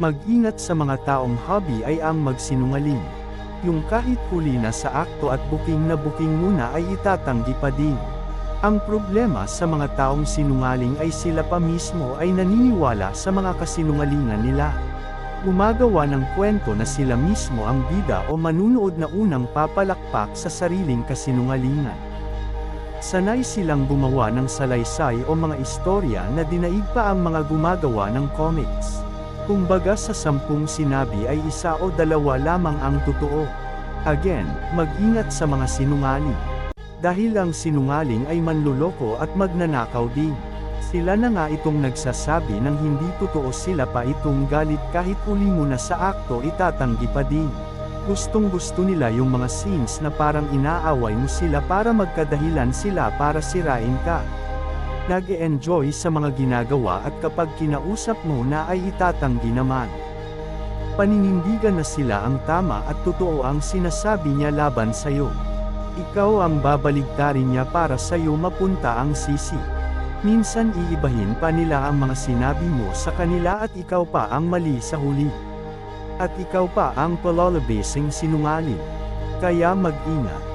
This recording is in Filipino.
Mag-ingat sa mga taong hobby ay ang magsinungaling. Yung kahit huli na sa akto at booking na booking muna ay itatanggi pa din. Ang problema sa mga taong sinungaling ay sila pa mismo ay naniniwala sa mga kasinungalingan nila. Gumagawa ng kwento na sila mismo ang bida o manunood na unang papalakpak sa sariling kasinungalingan. Sanay silang gumawa ng salaysay o mga istorya na dinaig pa ang mga gumagawa ng comics. Kumbaga sa 10 sinabi ay 1 o 2 lamang ang totoo. Again, mag-ingat sa mga sinungaling. Dahil ang sinungaling ay manloloko at magnanakaw din. Sila na nga itong nagsasabi ng hindi totoo, sila pa itong galit kahit uli mo na sa akto itatanggi pa din. Gustong gusto nila yung mga scenes na parang inaaway mo sila para magkadahilan sila para sirain ka. Nag-e-enjoy sa mga ginagawa at kapag kinausap mo na ay itatanggi naman. Paninindigan na sila ang tama at totoo ang sinasabi niya laban sa'yo. Ikaw ang babaligtarin niya para sa'yo mapunta ang sisi. Minsan iibahin pa nila ang mga sinabi mo sa kanila at ikaw pa ang mali sa huli. At ikaw pa ang palalabising sinungaling. Kaya mag-ingat.